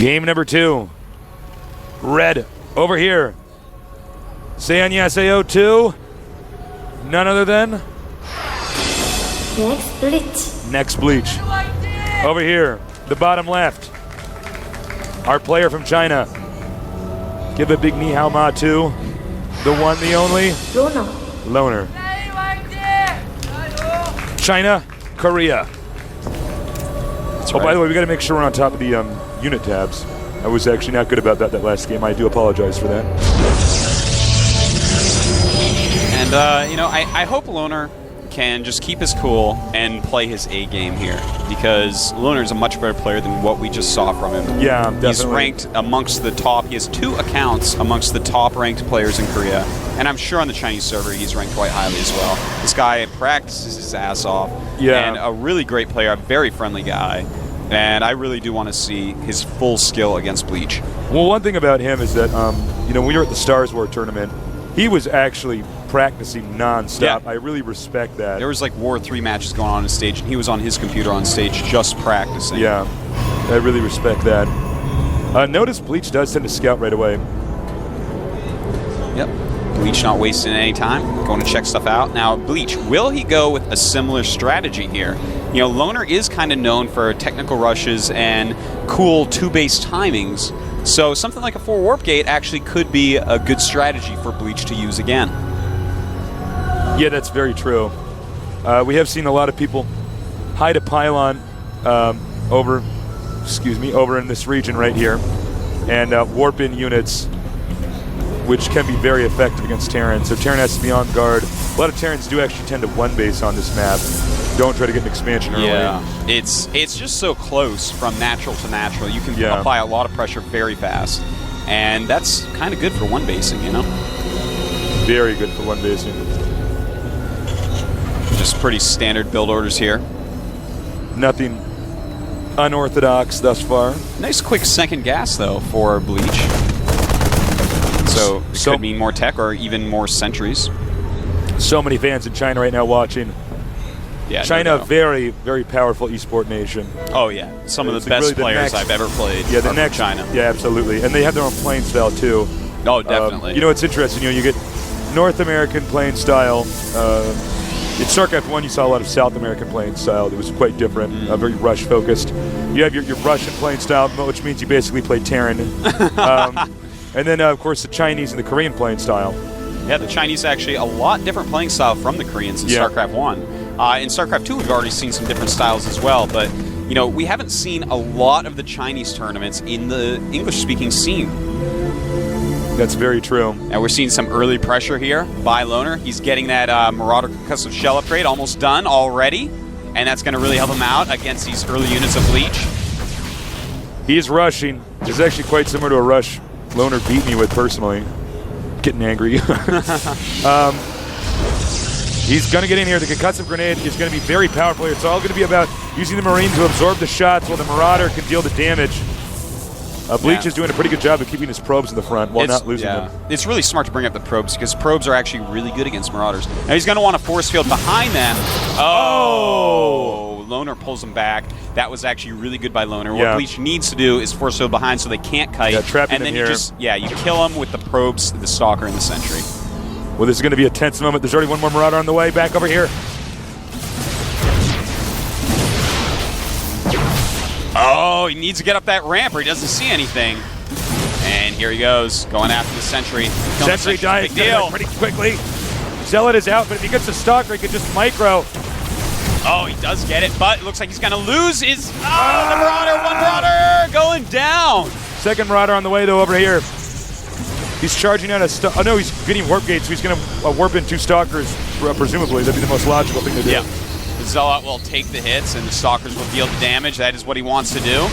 Game number 2. Red, over here. Sayonyasayo 2. None other than... Next Bleach. Next Bleach. Over here, the bottom left. Our player from China. Give a big ni hao ma to the one, the only. Loner. China, Korea. That's Oh, right. by the way, we got to make sure we're on top of the unit tabs. I was actually not good about that last game. I do apologize for that. And, you know, I hope Loner can just keep his cool and play his A game here, because Loner is a much better player than what we just saw from him. Yeah, definitely. He's ranked amongst the top. He has 2 accounts amongst the top-ranked players in Korea, and I'm sure on the Chinese server he's ranked quite highly as well. This guy practices his ass off, and a really great player, a very friendly guy, and I really do want to see his full skill against Bleach. Well, one thing about him is that, you know, when we were at the Stars War tournament, he was actually practicing non-stop. Yeah. I really respect that. There was like War 3 matches going on stage, and he was on his computer on stage just practicing. Yeah, I really respect that. Notice Bleach does tend to scout right away. Yep. Bleach not wasting any time, going to check stuff out. Now, Bleach, will he go with a similar strategy here? You know, Loner is kind of known for technical rushes and cool 2-base timings, so something like a 4 warp gate actually could be a good strategy for Bleach to use again. Yeah, that's very true. We have seen a lot of people hide a pylon over in this region right here, and warp in units, which can be very effective against Terran. So Terran has to be on guard. A lot of Terrans do actually tend to one base on this map. Don't try to get an expansion early. Yeah, it's just so close from natural to natural. You can apply a lot of pressure very fast, and that's kind of good for one basing, you know? Very good for one basing. Just pretty standard build orders here. Nothing unorthodox thus far. Nice quick second gas, though, for Bleach. So it could mean more tech or even more sentries. So many fans in China right now watching. Yeah, China, very, very powerful esport nation. Oh, yeah. Some of the best really players I've ever played are from China. Yeah, absolutely. And they have their own playing style, too. Oh, definitely. You know, it's interesting. You know, you get North American playing style. In StarCraft I, you saw a lot of South American playing style that was quite different, very rush-focused. You have your Russian playing style, which means you basically play Terran. And then, of course, the Chinese and the Korean playing style. Yeah, the Chinese actually a lot different playing style from the Koreans in StarCraft I. In StarCraft II, we've already seen some different styles as well, but, you know, we haven't seen a lot of the Chinese tournaments in the English-speaking scene. That's very true. And we're seeing some early pressure here by Loner. He's getting that Marauder concussive shell upgrade almost done already, and that's going to really help him out against these early units of Bleach. He's rushing. It's actually quite similar to a rush Loner beat me with personally. Getting angry. He's going to get in here. The concussive grenade is going to be very powerful here. It's all going to be about using the Marine to absorb the shots while the Marauder can deal the damage. Bleach is doing a pretty good job of keeping his probes in the front while not losing them. It's really smart to bring up the probes because probes are actually really good against Marauders. Now he's going to want a force field behind them. Oh! Loner pulls him back. That was actually really good by Loner. What Bleach needs to do is force field behind so they can't kite. Trapping and then here. you kill him with the probes, the Stalker, and the Sentry. Well, this is going to be a tense moment. There's already one more Marauder on the way. Back over here. Oh, he needs to get up that ramp or he doesn't see anything. And here he goes, going after the Sentry. Sentry dies big deal. Pretty quickly. Zealot is out, but if he gets the Stalker, he can just micro. Oh, he does get it, but it looks like he's going to lose his... Oh, the Marauder, one Marauder going down. Second Marauder on the way, though, over here. He's charging out a... Oh, no, he's getting warp gates, so he's going to warp in 2 Stalkers, presumably. That'd be the most logical thing to do. Yeah. The Zealot will take the hits, and the Stalkers will deal the damage. That is what he wants to do.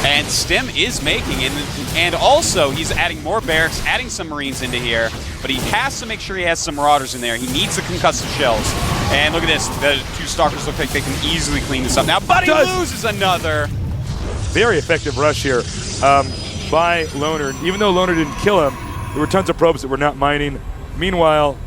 And Stim is making it, and also he's adding more barracks, adding some Marines into here, but he has to make sure he has some Marauders in there. He needs the concussive shells. And look at this. The 2 Stalkers look like they can easily clean this up. Now, but he loses another. Very effective rush here by Loner. Even though Loner didn't kill him, there were tons of probes that were not mining. Meanwhile,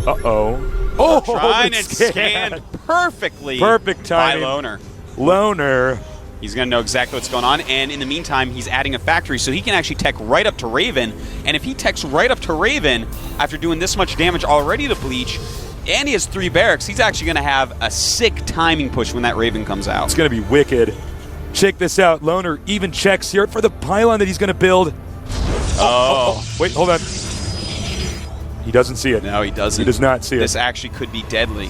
Trying and scanned perfectly Perfect timing. by Loner. Loner He's going to know exactly what's going on, and in the meantime, he's adding a factory, so he can actually tech right up to Raven, and if he techs right up to Raven, after doing this much damage already to Bleach, and he has 3 barracks, he's actually going to have a sick timing push when that Raven comes out. It's going to be wicked. Check this out. Loner even checks here for the pylon that he's going to build. Wait, hold on. He doesn't see it. No, he doesn't. He does not see it. This actually could be deadly.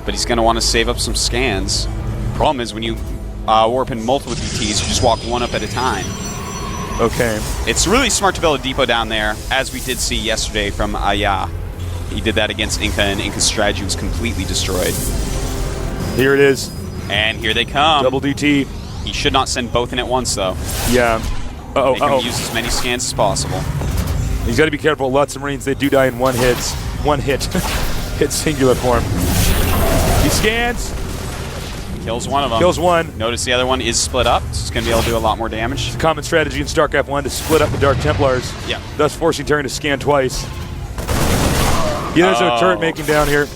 But he's going to want to save up some scans. Problem is, when you warp in multiple DTs, you just walk one up at a time. Okay. It's really smart to build a depot down there, as we did see yesterday from Aya. He did that against Inca, and Inca's strategy was completely destroyed. Here it is. And here they come. Double DT. He should not send both in at once, though. Yeah. Make him use as many scans as possible. He's got to be careful. Lots of Marines, they do die in one hit. Hit singular form. He scans. Kills one of them. Kills one. Notice the other one is split up, so he's going to be able to do a lot more damage. It's a common strategy in StarCraft I to split up the Dark Templars, thus forcing Terran to scan twice. Yeah, there's a turret making down here.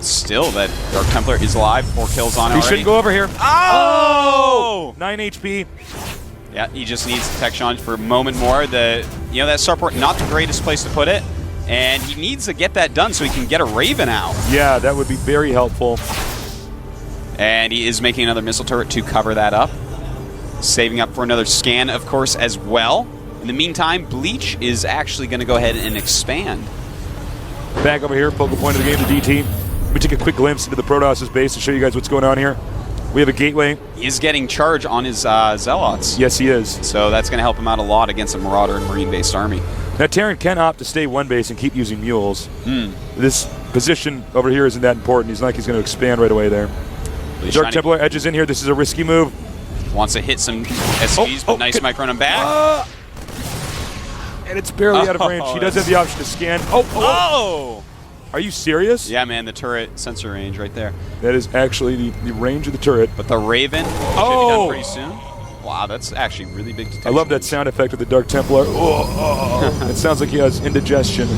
Still, that Dark Templar is alive. 4 kills on it He already. shouldn't go over here. Oh! 9 HP. Yeah, he just needs protection on for a moment more. That starport, not the greatest place to put it. And he needs to get that done so he can get a Raven out. Yeah, that would be very helpful. And he is making another missile turret to cover that up. Saving up for another scan, of course, as well. In the meantime, Bleach is actually going to go ahead and expand. Back over here, focal point of the game, the DT. Let me take a quick glimpse into the Protoss' base to show you guys what's going on here. We have a gateway. He is getting charge on his Zealots. Yes, he is. So that's going to help him out a lot against a Marauder and Marine-based army. Now, Terran can opt to stay one base and keep using mules. This position over here isn't that important. He's not like he's going to expand right away there. Dark Templar edges in here. This is a risky move. Wants to hit some SCVs, but nice micro on him back. And it's barely out of range. He does have the option to scan. Are you serious? Yeah, man, the turret sensor range right there. That is actually the range of the turret. But the Raven should be done pretty soon. Wow, that's actually really big detection. I love that sound effect of the Dark Templar. It sounds like he has indigestion.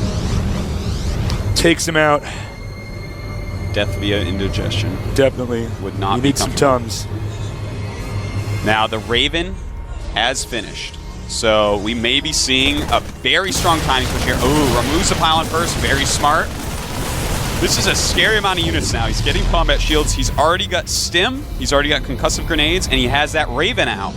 Takes him out. Death via indigestion. Definitely. Would not be be need some Tums. Now, the Raven has finished. So we may be seeing a very strong timing push here. Ooh, removes the pylon first. Very smart. This is a scary amount of units now. He's getting combat shields. He's already got stim. He's already got concussive grenades, and he has that Raven out.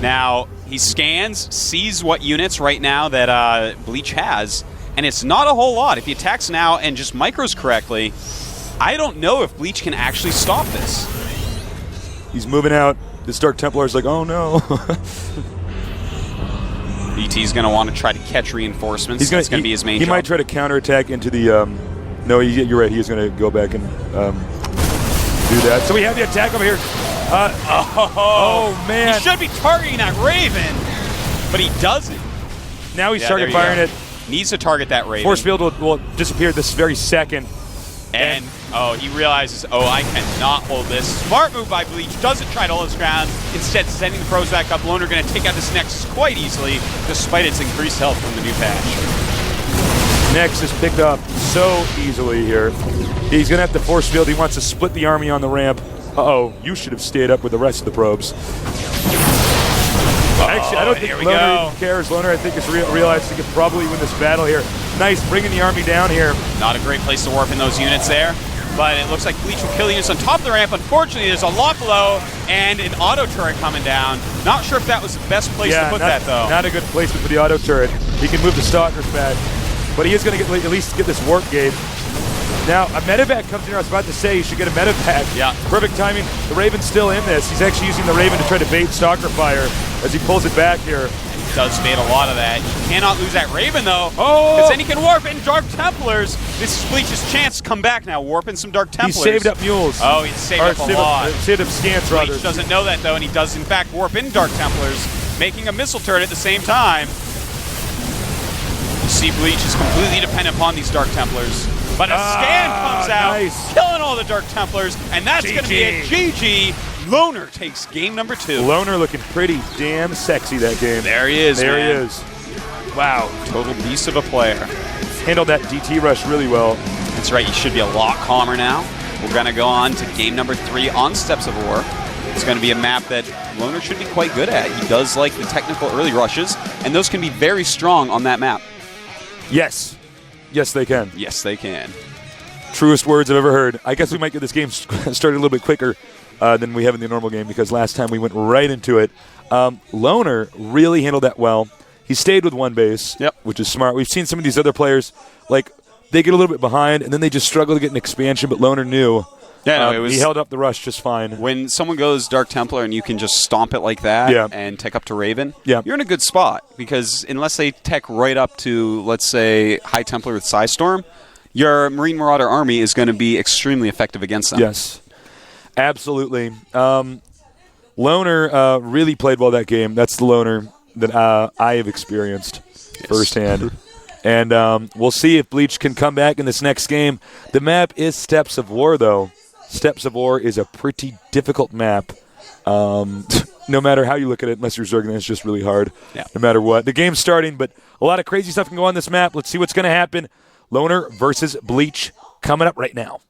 Now, he scans, sees what units right now that Bleach has, and it's not a whole lot. If he attacks now and just micros correctly, I don't know if Bleach can actually stop this. He's moving out. This Dark Templar's like, oh no. BT's going to want to try to catch reinforcements. That's going to be his main job. He might try to counterattack into the... no, you're right. He is going to go back and do that. So we have the attack over here. Oh, man. He should be targeting that Raven, but he doesn't. Now he's target firing it. Needs to target that Raven. Force field will disappear this very second. And, he realizes, I cannot hold this. Smart move by Bleach. Doesn't try to hold his ground. Instead, sending the pros back up. Loner going to take out this Nexus quite easily, despite its increased health from the new patch. Nexus picked up so easily here. He's going to have to force field. He wants to split the army on the ramp. You should have stayed up with the rest of the probes. Actually, I don't think Loner even cares. Loner, I think, has realized he could probably win this battle here. Nice, bringing the army down here. Not a great place to warp in those units there, but it looks like Bleach will kill units on top of the ramp. Unfortunately, there's a lock below and an auto turret coming down. Not sure if that was the best place to put that, though. Not a good placement for the auto turret. He can move the Stalkers back, but he is going to at least get this warp gate. Now, a medevac comes in here. I was about to say he should get a medevac. Yeah. Perfect timing. The Raven's still in this. He's actually using the Raven to try to bait Stalker fire as he pulls it back here. He does bait a lot of that. He cannot lose that Raven, though. Because then he can warp in Dark Templars. This is Bleach's chance to come back now. Warp in some Dark Templars. He saved up mules. He saved up a lot. Saved up scans, rather. Bleach doesn't know that, though, and he does, in fact, warp in Dark Templars, making a missile turret at the same time. You see, Bleach is completely dependent upon these Dark Templars. But a scan comes out, killing all the Dark Templars, and that's going to be a GG. Loner takes game number 2. Loner looking pretty damn sexy that game. There he is, There he is. Wow. Total beast of a player. Handled that DT rush really well. That's right, you should be a lot calmer now. We're going to go on to game number 3 on Steps of War. It's going to be a map that Loner should be quite good at. He does like the technical early rushes, and those can be very strong on that map. Yes. Yes, they can. Yes, they can. Truest words I've ever heard. I guess we might get this game started a little bit quicker than we have in the normal game because last time we went right into it. Loner really handled that well. He stayed with one base, which is smart. We've seen some of these other players, like, they get a little bit behind, and then they just struggle to get an expansion, but Loner knew. Yeah, no, he held up the rush just fine. When someone goes Dark Templar and you can just stomp it like that and tech up to Raven, you're in a good spot because unless they tech right up to, let's say, High Templar with Psystorm, your Marine Marauder army is going to be extremely effective against them. Yes, absolutely. Loner really played well that game. That's the Loner that I have experienced firsthand. And we'll see if Bleach can come back in this next game. The map is Steps of War, though. Steps of War is a pretty difficult map. No matter how you look at it, unless you're Zergling, it's just really hard. No matter what. The game's starting, but a lot of crazy stuff can go on this map. Let's see what's going to happen. Loner versus Bleach coming up right now.